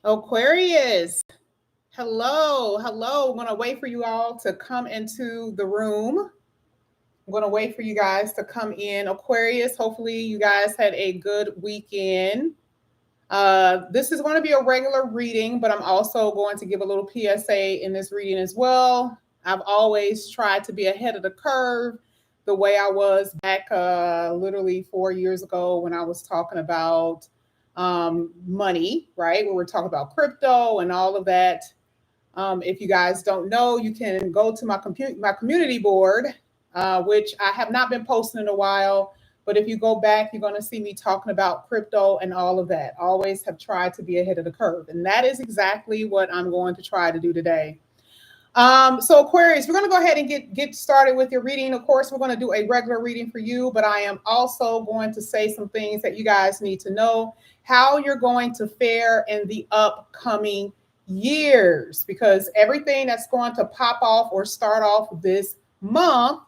Aquarius, hello. I'm going to wait for you all to come into the room. I'm going to wait for you guys to come in. Aquarius, hopefully you guys had a good weekend. This is going to be a regular reading, but I'm also going to give a little PSA in this reading as well. I've always tried to be ahead of the curve the way I was back literally 4 years ago when I was talking about money, right? When we're talking about crypto and all of that. If you guys don't know, you can go to my community board, which I have not been posting in a while. But if you go back, you're going to see me talking about crypto and all of that. Always have tried to be ahead of the curve. And that is exactly what I'm going to try to do today. So Aquarius, we're going to go ahead and get started with your reading. Of course, we're going to do a regular reading for you, but I am also going to say some things that you guys need to know, how you're going to fare in the upcoming years, because everything that's going to pop off or start off this month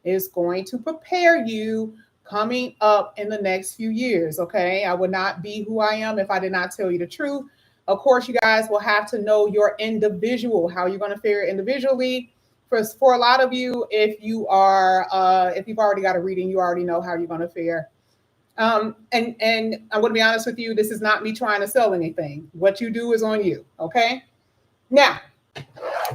is going to prepare you coming up in the next few years. Okay, I would not be who I am if I did not tell you the truth. Of course, you guys will have to know your individual, how you're going to fare individually. For a lot of you, if you've already got a reading, you already know how you're going to fare. And I'm going to be honest with you, this is not me trying to sell anything. What you do is on you. Okay. Now,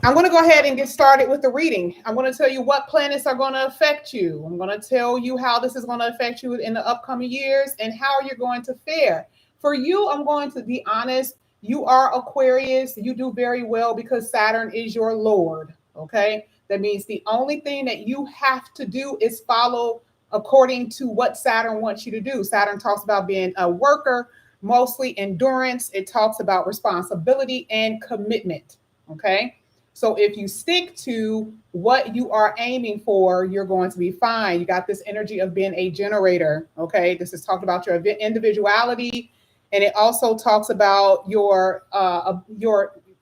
I'm going to go ahead and get started with the reading. I'm going to tell you what planets are going to affect you. I'm going to tell you how this is going to affect you in the upcoming years and how you're going to fare. For you, I'm going to be honest. You are Aquarius. You do very well because Saturn is your Lord. Okay. That means the only thing that you have to do is follow according to what Saturn wants you to do. Saturn talks about being a worker, mostly endurance. It talks about responsibility and commitment. Okay. So if you stick to what you are aiming for, you're going to be fine. You got this energy of being a generator. Okay. This is talking about your individuality. And it also talks about your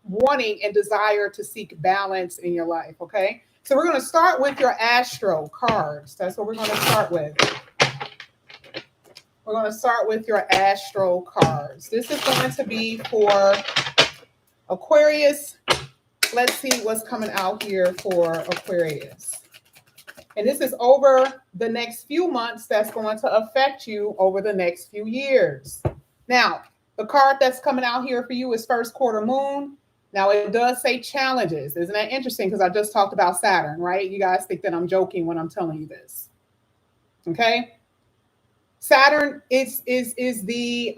wanting and desire to seek balance in your life. Okay. So we're going to start with your Astro cards. That's what we're going to start with. We're going to start with your Astro cards. This is going to be for Aquarius. Let's see what's coming out here for Aquarius. And this is over the next few months that's going to affect you over the next few years. Now, the card that's coming out here for you is first quarter moon. Now, it does say challenges. Isn't that interesting? Because I just talked about Saturn, right? You guys think that I'm joking when I'm telling you this. Okay. Saturn is the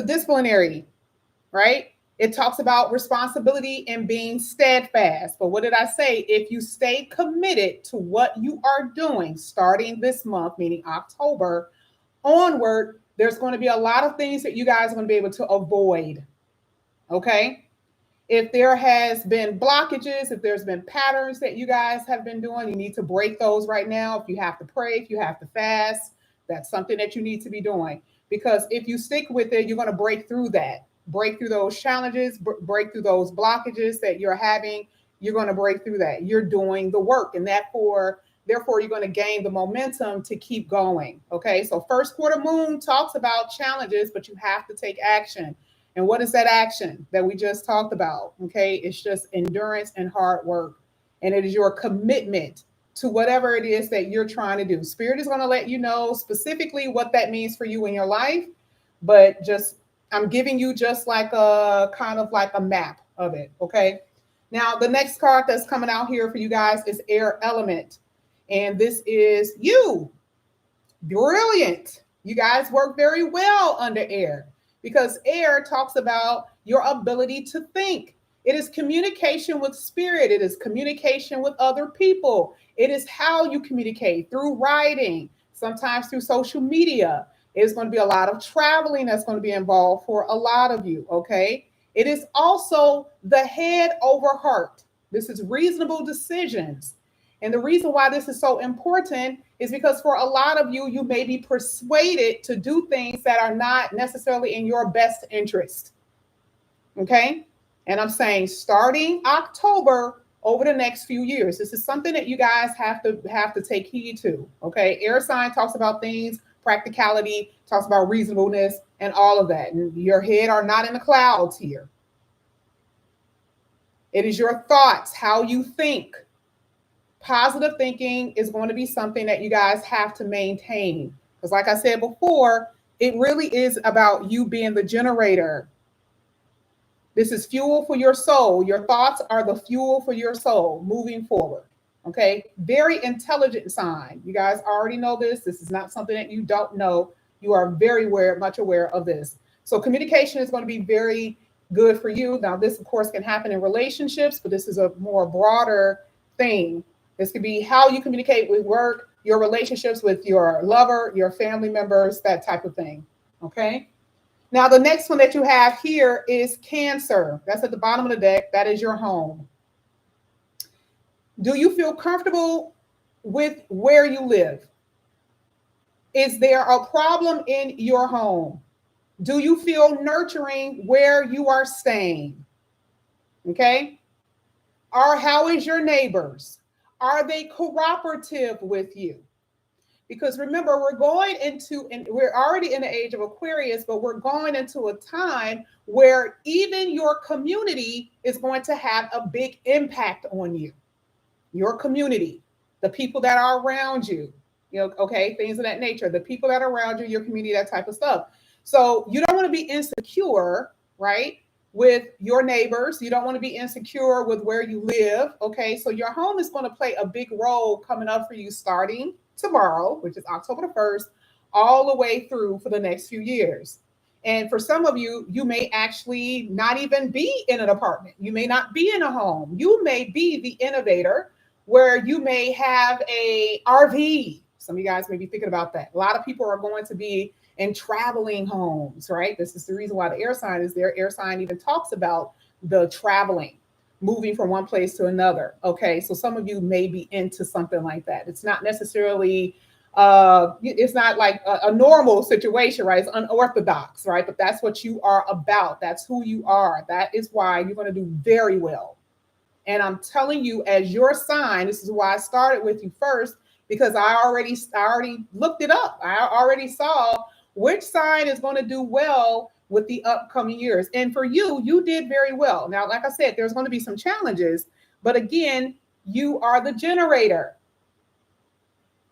disciplinary, right? It talks about responsibility and being steadfast. But what did I say? If you stay committed to what you are doing starting this month, meaning October onward, there's going to be a lot of things that you guys are going to be able to avoid. Okay. If there has been blockages, if there's been patterns that you guys have been doing, you need to break those right now. If you have to pray, if you have to fast, that's something that you need to be doing. Because if you stick with it, you're going to break through that. Break through those challenges, break through those blockages that you're having. You're going to break through that. You're doing the work. And therefore, you're going to gain the momentum to keep going. Okay. So first quarter moon talks about challenges, but you have to take action. And what is that action that we just talked about? Okay. It's just endurance and hard work. And it is your commitment to whatever it is that you're trying to do. Spirit is going to let you know specifically what that means for you in your life, but I'm giving you just like a kind of like a map of it. Okay. Now, the next card that's coming out here for you guys is air element. And this is you. Brilliant. You guys work very well under air because air talks about your ability to think. It is communication with spirit. It is communication with other people. It is how you communicate through writing, sometimes through social media. There's going to be a lot of traveling that's going to be involved for a lot of you, okay? It is also the head over heart. This is reasonable decisions. And the reason why this is so important is because for a lot of you, you may be persuaded to do things that are not necessarily in your best interest, okay? And I'm saying starting October over the next few years, this is something that you guys have to take heed to, okay? Air sign talks about things practicality, talks about reasonableness and all of that. And your head are not in the clouds here. It is your thoughts, how you think. Positive thinking is going to be something that you guys have to maintain. Because like I said before, it really is about you being the generator. This is fuel for your soul. Your thoughts are the fuel for your soul moving forward. Okay, very intelligent sign. You guys already know this. This is not something that you don't know. You are very much aware of this. So communication is going to be very good for you. Now, this, of course, can happen in relationships, but this is a more broader thing. This could be how you communicate with work, your relationships with your lover, your family members, that type of thing. Okay. Now, the next one that you have here is Cancer. That's at the bottom of the deck. That is your home. Do you feel comfortable with where you live? Is there a problem in your home? Do you feel nurturing where you are staying? Okay. Or how is your neighbors? Are they cooperative with you? Because remember, we're going into, and we're already in the age of Aquarius, but we're going into a time where even your community is going to have a big impact on you. Your community, the people that are around you, okay, things of that nature, the people that are around you, your community, that type of stuff. So you don't want to be insecure, right, with your neighbors. You don't want to be insecure with where you live, okay? So your home is going to play a big role coming up for you starting tomorrow, which is October the 1st, all the way through for the next few years. And for some of you, you may actually not even be in an apartment. You may not be in a home. You may be the innovator where you may have a RV. Some of you guys may be thinking about that. A lot of people are going to be in traveling homes, right? This is the reason why the air sign is there. Air sign even talks about the traveling, moving from one place to another. Okay, so some of you may be into something like that. It's not necessarily, it's not like a normal situation, right? It's unorthodox, right? But that's what you are about. That's who you are. That is why you're going to do very well. And I'm telling you, as your sign, this is why I started with you first, because I already looked it up. I already saw which sign is going to do well with the upcoming years. And for you, you did very well. Now, like I said, there's going to be some challenges, but again, you are the generator.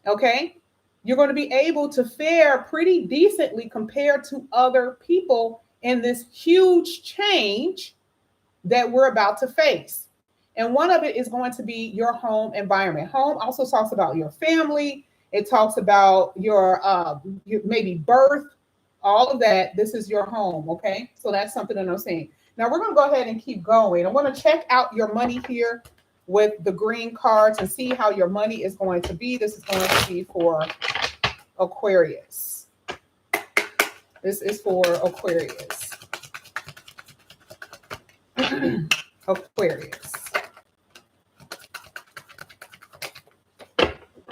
Okay? You're going to be able to fare pretty decently compared to other people in this huge change that we're about to face. And one of it is going to be your home environment. Home also talks about your family. It talks about your maybe birth, all of that. This is your home, okay? So that's something that I'm saying. Now we're going to go ahead and keep going. I want to check out your money here with the green cards and see how your money is going to be. This is going to be for Aquarius. This is for Aquarius. Aquarius.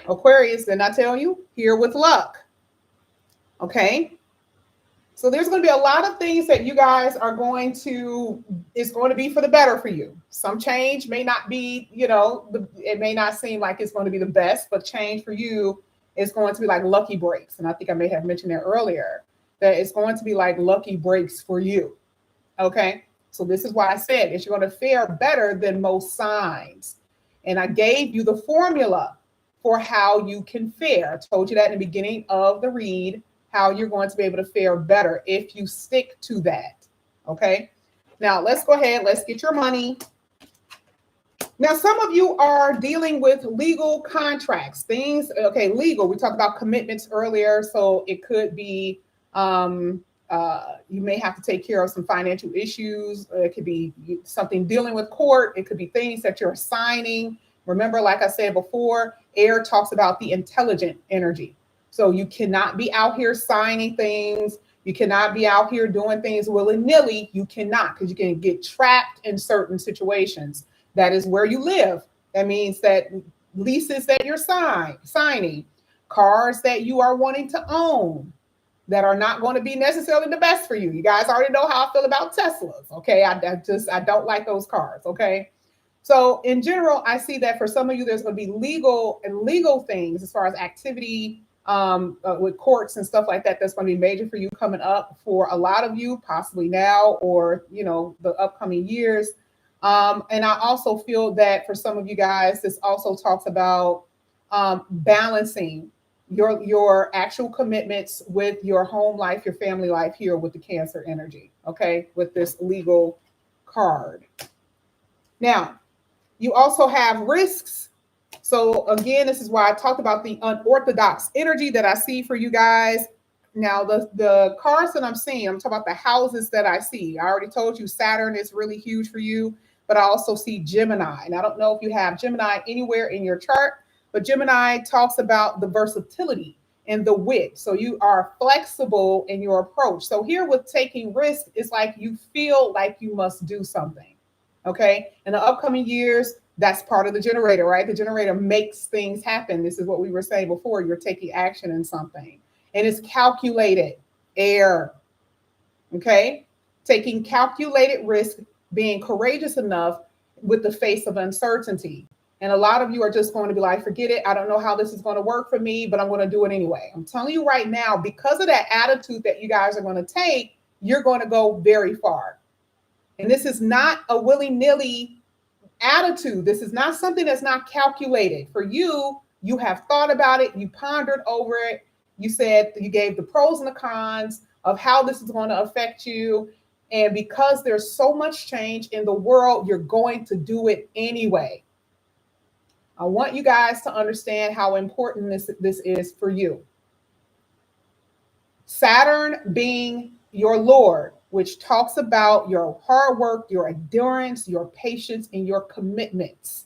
Aquarius, didn't I tell you? Here with luck. Okay. So there's going to be a lot of things that you guys are going to, it's going to be for the better for you. Some change may not be, it may not seem like it's going to be the best, but change for you is going to be like lucky breaks. And I think I may have mentioned that earlier, that it's going to be like lucky breaks for you. Okay. So this is why I said that you're going to fare better than most signs. And I gave you the formula for how you can fare. I told you that in the beginning of the read, how you're going to be able to fare better if you stick to that. Okay. Now let's go ahead. Let's get your money. Now, some of you are dealing with legal contracts, things. Okay. Legal. We talked about commitments earlier. So it could be, you may have to take care of some financial issues. It could be something dealing with court. It could be things that you're signing. Remember, like I said before, air talks about the intelligent energy. So you cannot be out here signing things. You cannot be out here doing things willy-nilly. You cannot, because you can get trapped in certain situations. That is where you live. That means that leases that you're signing, cars that you are wanting to own that are not going to be necessarily the best for you. You guys already know how I feel about Teslas. Okay. I don't like those cars. Okay. So in general, I see that for some of you, there's going to be legal things as far as activity with courts and stuff like that. That's going to be major for you coming up for a lot of you, possibly now or, you know, the upcoming years. And I also feel that for some of you guys, this also talks about balancing your actual commitments with your home life, your family life here with the Cancer energy, okay, with this legal card. Now, you also have risks. So again, this is why I talked about the unorthodox energy that I see for you guys. Now, the cards that I'm seeing, I'm talking about the houses that I see. I already told you Saturn is really huge for you, but I also see Gemini. And I don't know if you have Gemini anywhere in your chart, but Gemini talks about the versatility and the wit. So you are flexible in your approach. So here with taking risk, it's like you feel like you must do something. Okay. In the upcoming years, that's part of the generator, right? The generator makes things happen. This is what we were saying before. You're taking action in something. And it's calculated air. Okay. Taking calculated risk, being courageous enough with the face of uncertainty. And a lot of you are just going to be like, forget it. I don't know how this is going to work for me, but I'm going to do it anyway. I'm telling you right now, because of that attitude that you guys are going to take, you're going to go very far. And this is not a willy-nilly attitude. This is not something that's not calculated. For you, you have thought about it, you pondered over it, you said, you gave the pros and the cons of how this is going to affect you. And because there's so much change in the world, you're going to do it anyway. I want you guys to understand how important this is for you. Saturn being your Lord, which talks about your hard work, your endurance, your patience, and your commitments.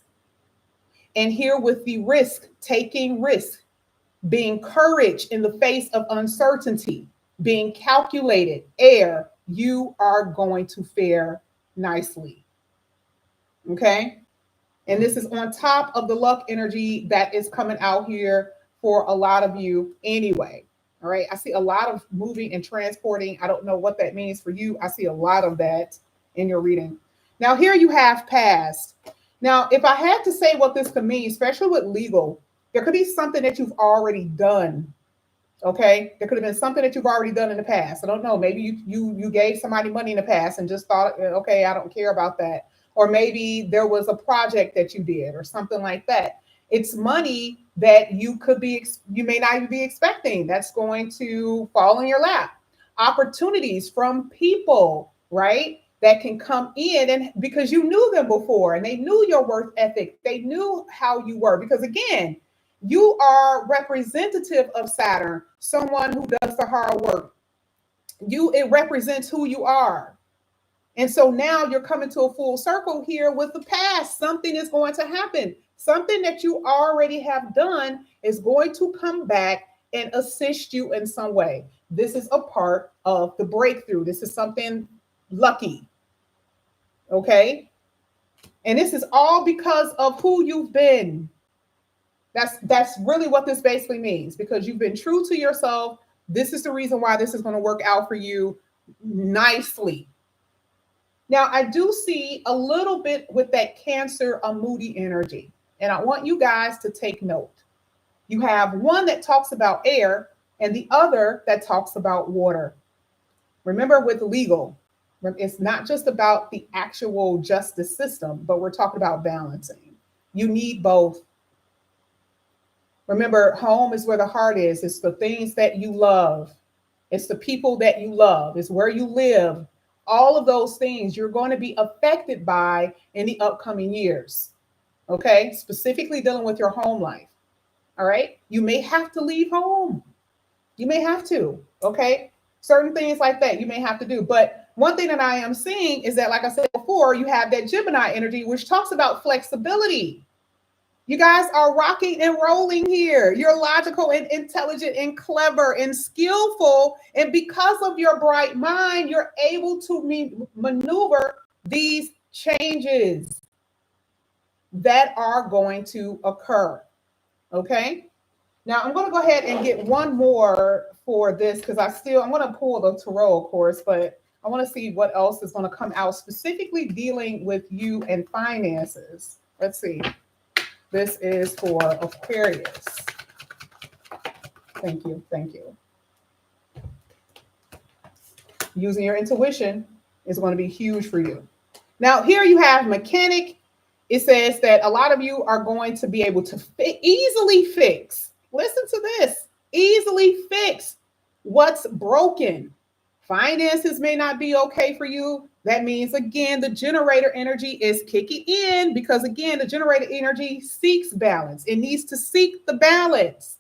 And here with the risk, taking risk, being courage in the face of uncertainty, being calculated, air, you are going to fare nicely. Okay? And this is on top of the luck energy that is coming out here for a lot of you anyway. All right. I see a lot of moving and transporting. I don't know what that means for you. I see a lot of that in your reading. Now, here you have past. Now, if I had to say what this could mean, especially with legal, there could be something that you've already done. Okay. There could have been something that you've already done in the past. I don't know. Maybe you gave somebody money in the past and just thought, okay, I don't care about that. Or maybe there was a project that you did or something like that. It's money that you may not even be expecting that's going to fall in your lap. Opportunities from people, right? That can come in and because you knew them before and they knew your work ethic. They knew how you were because again, you are representative of Saturn, someone who does the hard work. It represents who you are. And so now you're coming to a full circle here with the past. Something is going to happen. Something that you already have done is going to come back and assist you in some way. This is a part of the breakthrough. This is something lucky. Okay? And this is all because of who you've been. That's really what this basically means because you've been true to yourself. This is the reason why this is going to work out for you nicely. Now, I do see a little bit with that Cancer, a moody energy, and I want you guys to take note. You have one that talks about air and the other that talks about water. Remember with legal, it's not just about the actual justice system, but we're talking about balancing. You need both. Remember, home is where the heart is. It's the things that you love. It's the people that you love. It's where you live. All of those things you're going to be affected by in the upcoming years. Okay? Specifically dealing with your home life. All right? You may have to leave home. You may have to. Okay? Certain things like that you may have to do. But one thing that I am seeing is that, like I said before, you have that Gemini energy, which talks about flexibility. You guys are rocking and rolling here. You're logical and intelligent and clever and skillful. And because of your bright mind, you're able to maneuver these changes that are going to occur. Okay. Now I'm going to go ahead and get one more for this because I'm going to pull the tarot, of course, but I want to see what else is going to come out specifically dealing with you and finances. Let's see. This is for Aquarius. Thank you. Thank you. Using your intuition is going to be huge for you. Now, here you have mechanic. It says that a lot of you are going to be able to easily fix. Listen to this. Easily fix what's broken. Finances may not be okay for you. That means, again, the generator energy is kicking in because, again, the generator energy seeks balance. It needs to seek the balance.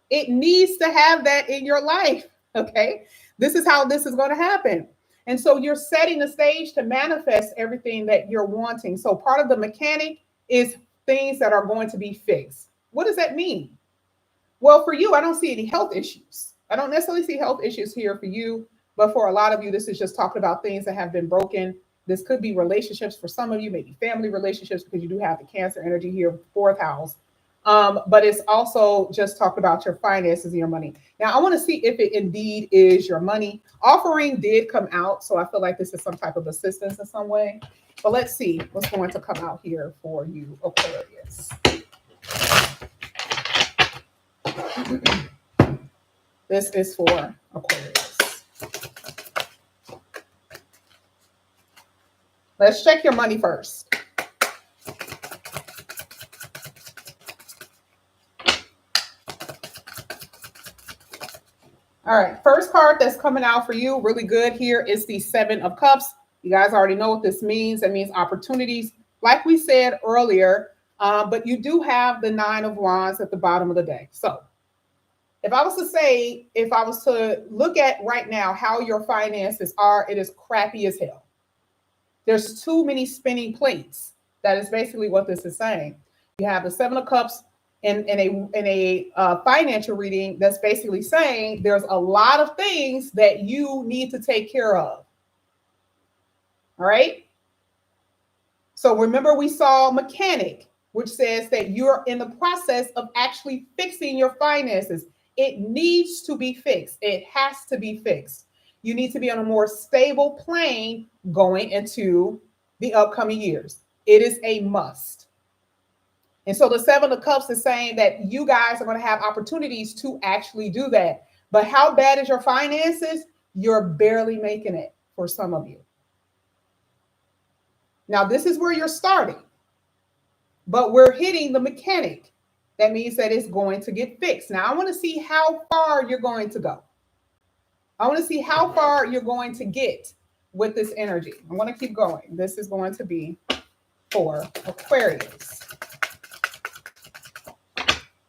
It needs to have that in your life. Okay. This is how this is going to happen. And so you're setting the stage to manifest everything that you're wanting. So part of the mechanic is things that are going to be fixed. What does that mean? Well, for you, I don't see any health issues. I don't necessarily see health issues here for you, but for a lot of you, this is just talking about things that have been broken. This could be relationships for some of you, maybe family relationships, because you do have the Cancer energy here, fourth house. But it's also just talk about your finances and your money. Now, I want to see if it indeed is your money. Offering did come out, so I feel like this is some type of assistance in some way. But let's see what's going to come out here for you, Aquarius. This is for Aquarius. Let's check your money first. All right, first card that's coming out for you, really good here, is the Seven of Cups. You guys already know what this means. That means opportunities, like we said earlier, but you do have the Nine of Wands at the bottom of the deck. So if I was to look at right now how your finances are, it is crappy as hell. There's too many spinning plates. That is basically what this is saying. You have the Seven of Cups in a financial reading that's basically saying there's a lot of things that you need to take care of. All right. So remember, we saw mechanic, which says that you're in the process of actually fixing your finances. It needs to be fixed. It has to be fixed. You need to be on a more stable plane going into the upcoming years. It is a must. And so the Seven of Cups is saying that you guys are going to have opportunities to actually do that. But how bad is your finances? You're barely making it for some of you. Now, this is where you're starting, but we're hitting the mechanic. That means that it's going to get fixed. Now, I want to see how far you're going to go. I want to see how far you're going to get with this energy. I want to keep going. This is going to be for Aquarius.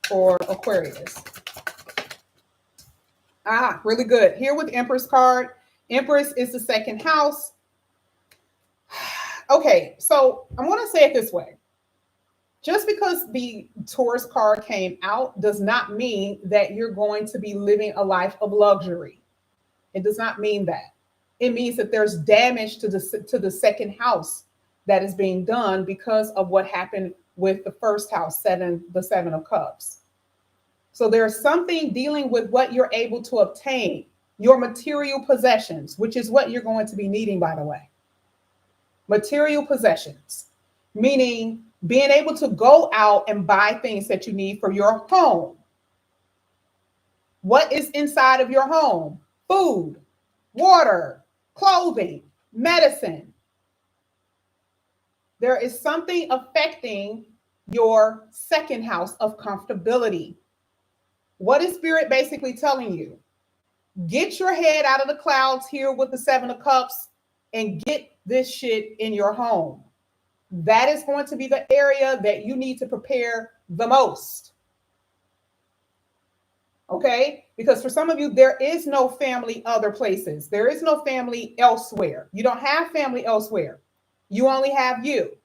For Aquarius. Really good. Here with Empress card. Empress is the second house. Okay, so I'm going to say it this way. Just because the Taurus card came out does not mean that you're going to be living a life of luxury. It does not mean that. It means that there's damage to the second house that is being done because of what happened with the first house, the Seven of Cups. So there's something dealing with what you're able to obtain, your material possessions, which is what you're going to be needing, by the way. Material possessions, meaning being able to go out and buy things that you need for your home. What is inside of your home? Food, water, clothing, medicine. There is something affecting your second house of comfortability. What is Spirit basically telling you? Get your head out of the clouds here with the Seven of Cups and get this shit in your home. That is going to be the area that you need to prepare the most. Okay? Because for some of you, there is no family other places. There is no family elsewhere. You don't have family elsewhere. You only have you.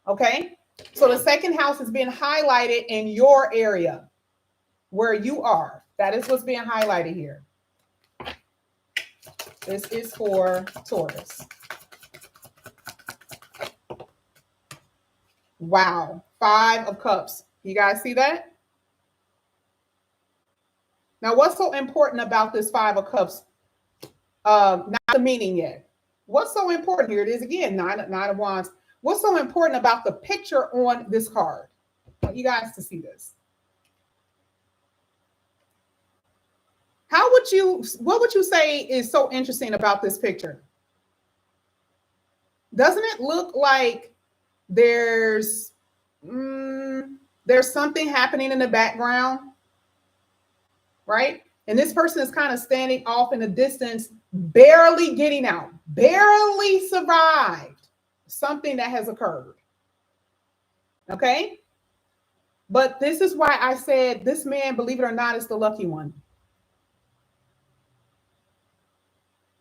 Okay? So the second house is being highlighted in your area where you are. That is what's being highlighted here. This is for Taurus. Wow. 5 of Cups. You guys see that? Now, what's so important about this 5 of Cups? Not the meaning yet. What's so important here? It is again, nine of Wands. What's so important about the picture on this card? I want you guys to see this. what would you say is so interesting about this picture? Doesn't it look like there's something happening in the background, right? And this person is kind of standing off in the distance, barely getting out, barely survived something that has occurred. Okay? But this is why I said this man, believe it or not, is the lucky one.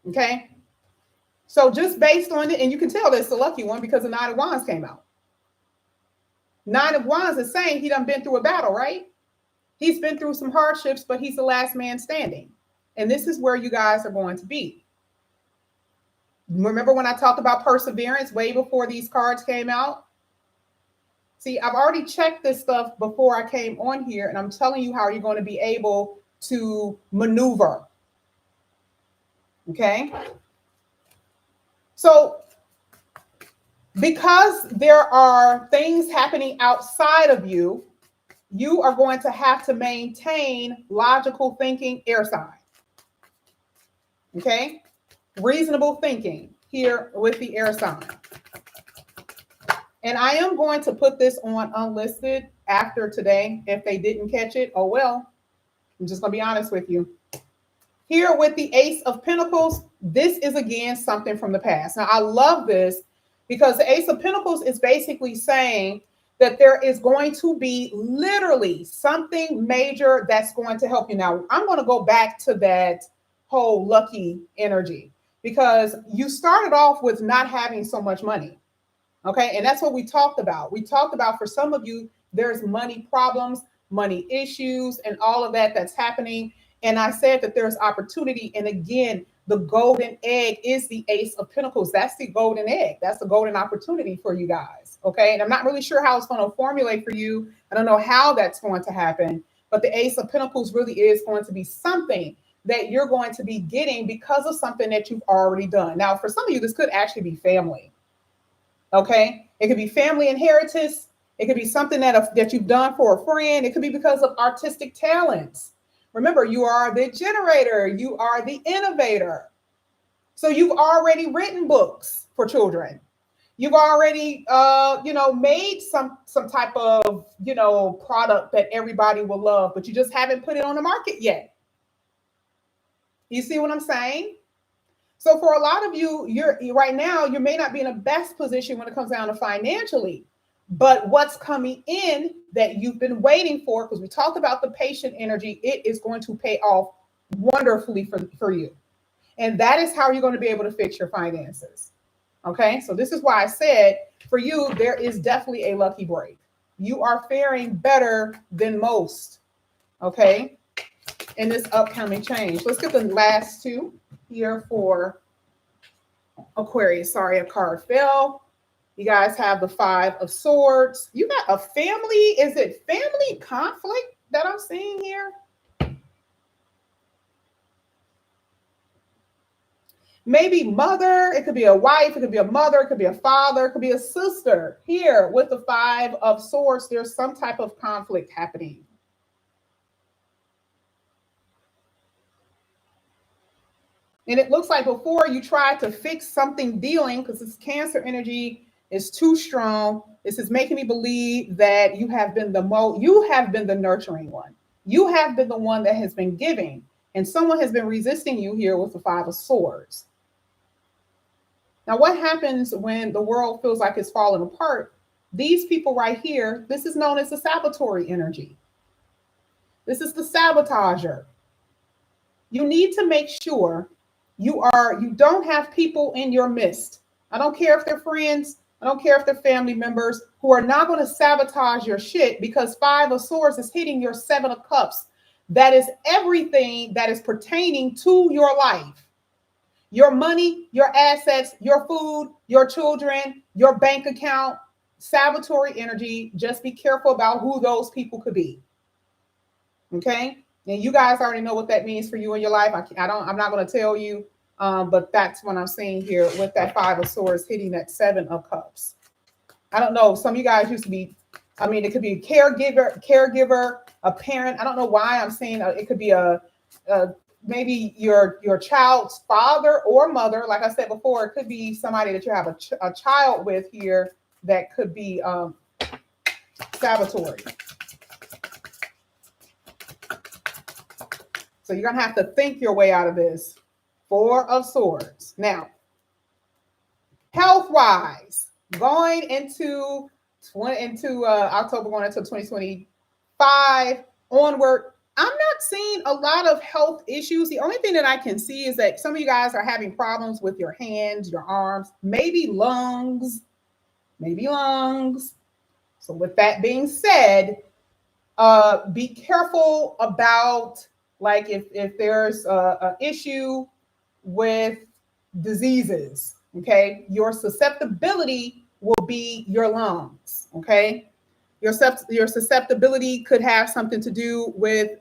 Okay? So just based on it, and you can tell that's the lucky one because the Nine of Wands came out. Nine of Wands is saying he done been through a battle, right? He's been through some hardships, but he's the last man standing. And this is where you guys are going to be. Remember when I talked about perseverance way before these cards came out? See, I've already checked this stuff before I came on here, and I'm telling you how you're going to be able to maneuver. Okay? So, because there are things happening outside of you, you are going to have to maintain logical thinking, air sign. Okay? Reasonable thinking here with the air sign. And I am going to put this on unlisted after today. If they didn't catch it, oh well. I'm just going to be honest with you. Here with the Ace of Pentacles, this is again something from the past. Now, I love this because the Ace of Pentacles is basically saying that there is going to be literally something major that's going to help you. Now, I'm going to go back to that whole lucky energy because you started off with not having so much money. Okay, and that's what we talked about. We talked about for some of you, there's money problems, money issues, and all of that that's happening. And I said that there's opportunity. And again, the golden egg is the Ace of Pentacles. That's the golden egg. That's the golden opportunity for you guys. Okay, and I'm not really sure how it's going to formulate for you. I don't know how that's going to happen. But the Ace of Pentacles really is going to be something that you're going to be getting because of something that you've already done. Now, for some of you, this could actually be family. Okay, it could be family inheritance. It could be something that you've done for a friend. It could be because of artistic talents. Remember, you are the generator. You are the innovator. So you've already written books for children. You've already, made some type of, product that everybody will love, but you just haven't put it on the market yet. You see what I'm saying? So for a lot of you, right now, you may not be in the best position when it comes down to financially, but what's coming in that you've been waiting for, because we talked about the patient energy, it is going to pay off wonderfully for you. And that is how you're going to be able to fix your finances. Okay, so this is why I said for you, there is definitely a lucky break. You are faring better than most. Okay, in this upcoming change. Let's get the last two here for Aquarius. Sorry, a card fell. You guys have the Five of Swords. You got a family. Is it family conflict that I'm seeing here? Maybe mother. It could be a wife. It could be a mother. It could be a father. It could be a sister. Here with the Five of Swords, there's some type of conflict happening. And it looks like before you tried to fix something dealing, because this Cancer energy is too strong. This is making me believe that you have been you have been the nurturing one. You have been the one that has been giving. And someone has been resisting you here with the Five of Swords. Now, what happens when the world feels like it's falling apart? These people right here, this is known as the sabotage energy. This is the sabotager. You need to make sure you don't have people in your midst. I don't care if they're friends. I don't care if they're family members who are not going to sabotage your shit, because Five of Swords is hitting your Seven of Cups. That is everything that is pertaining to your life. Your money, your assets, your food, your children, your bank account, sabotage energy. Just be careful about who those people could be. Okay? And you guys already know what that means for you in your life. I'm not going to tell you, but that's what I'm seeing here with that Five of Swords hitting that Seven of Cups. I don't know. Some of you guys used to be, it could be a caregiver, a parent. I don't know why I'm saying it could be maybe your child's father or mother. Like I said before, it could be somebody that you have a child with here that could be sabotage. So you're going to have to think your way out of this. Four of Swords. Now, health-wise, going into October, going into 2025 onward, I'm not seeing a lot of health issues. The only thing that I can see is that some of you guys are having problems with your hands, your arms, maybe lungs. So with that being said, be careful about, like, if there's an issue with diseases, okay? Your susceptibility will be your lungs, okay? Your susceptibility could have something to do with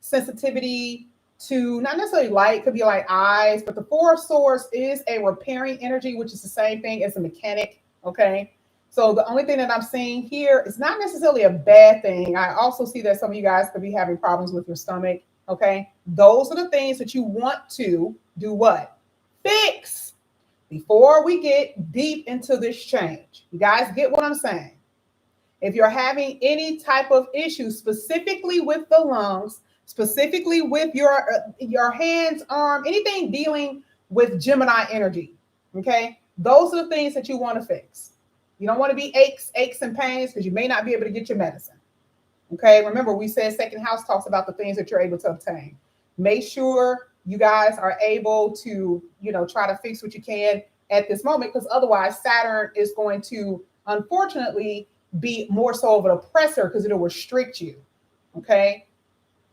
sensitivity to not necessarily light, could be like eyes, but the Four of Swords is a repairing energy, which is the same thing as a mechanic, okay? So the only thing that I'm seeing here is not necessarily a bad thing. I also see that some of you guys could be having problems with your stomach, okay? Those are the things that you want to do what? Fix before we get deep into this change. You guys get what I'm saying? If you're having any type of issue, specifically with the lungs, specifically with your hands, arm, anything dealing with Gemini energy, okay? Those are the things that you want to fix. You don't want to be aches and pains because you may not be able to get your medicine. Okay, remember we said second house talks about the things that you're able to obtain. Make sure you guys are able to, try to fix what you can at this moment, because otherwise Saturn is going to, unfortunately, be more so of an oppressor because it'll restrict you. Okay,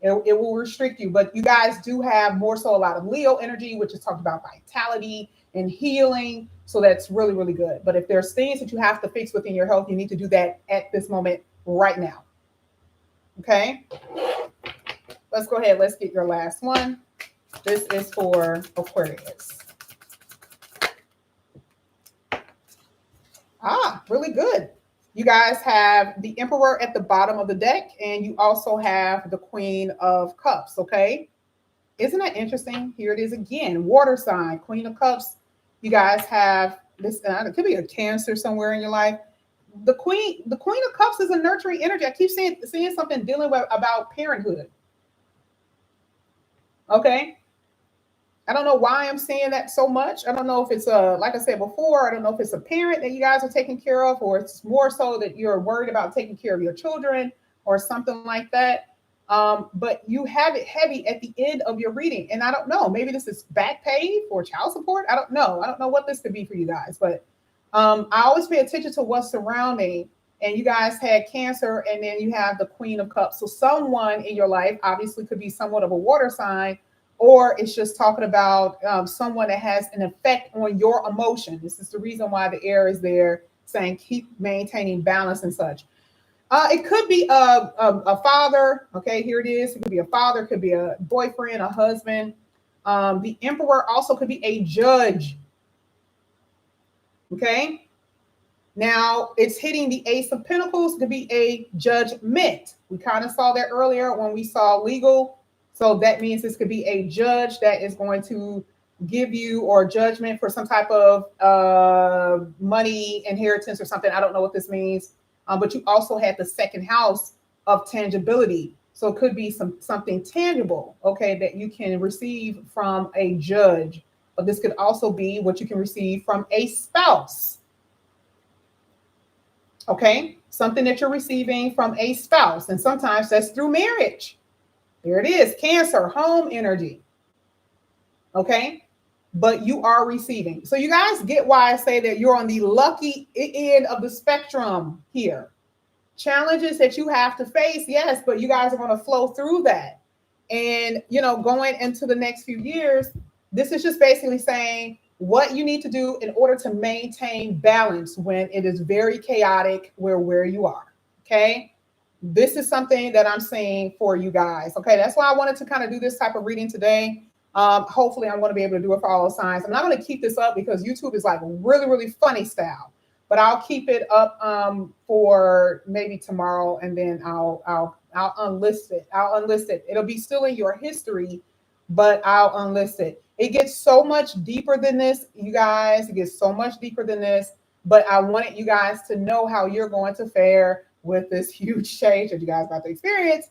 it will restrict you, but you guys do have more so a lot of Leo energy, which is talked about vitality and healing. So that's really, really good. But if there's things that you have to fix within your health, you need to do that at this moment right now. Okay, let's go ahead. Let's get your last one. This is for Aquarius. Really good. You guys have the Emperor at the bottom of the deck, and you also have the Queen of Cups, okay? Isn't that interesting? Here it is again, water sign, Queen of Cups. You guys have this, it could be a Cancer somewhere in your life. The Queen of Cups is a nurturing energy. I keep seeing something dealing with about parenthood. Okay. I don't know why I'm saying that so much. I don't know if it's like I said before, I don't know if it's a parent that you guys are taking care of, or it's more so that you're worried about taking care of your children or something like that. But you have it heavy at the end of your reading. And I don't know, maybe this is back pay for child support. I don't know what this could be for you guys, but I always pay attention to what's surrounding. And you guys had Cancer, and then you have the Queen of Cups. So someone in your life obviously could be somewhat of a water sign, or it's just talking about someone that has an effect on your emotion. This is the reason why the air is there, saying keep maintaining balance and such. It could be a father. Okay, here it is. It could be a father, could be a boyfriend, a husband. The Emperor also could be a judge. Okay. Now it's hitting the Ace of Pentacles to be a judgment. We kind of saw that earlier when we saw legal. So that means this could be a judge that is going to give you, or judgment for some type of money, inheritance or something. I don't know what this means. But you also had the second house of tangibility. So it could be something tangible, okay, that you can receive from a judge. But this could also be what you can receive from a spouse. Okay, something that you're receiving from a spouse. And sometimes that's through marriage. There it is, Cancer, home energy. Okay, but you are receiving. So you guys get why I say that you're on the lucky end of the spectrum here. Challenges that you have to face, yes, but you guys are going to flow through that. And, going into the next few years, this is just basically saying what you need to do in order to maintain balance when it is very chaotic where you are. Okay. This is something that I'm saying for you guys. Okay. That's why I wanted to kind of do this type of reading today. Hopefully I'm going to be able to do it for all the signs. I'm not going to keep this up because YouTube is like really, really funny style, but I'll keep it up for maybe tomorrow, and then I'll unlist it. It'll be still in your history but I'll unlist it. It gets so much deeper than this, you guys. It gets so much deeper than this, but I wanted you guys to know how you're going to fare with this huge change that you guys about to experience.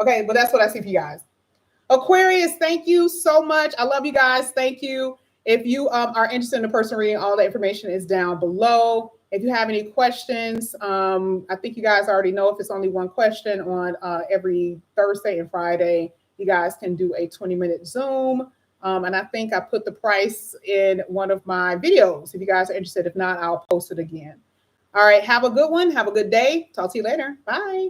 Okay, but that's what I see for you guys. Aquarius, thank you so much. I love you guys. Thank you. If you are interested in the person reading, all the information is down below. If you have any questions, I think you guys already know if it's only one question on every Thursday and Friday, you guys can do a 20-minute Zoom. And I think I put the price in one of my videos. If you guys are interested, if not, I'll post it again. All right. Have a good one. Have a good day. Talk to you later. Bye.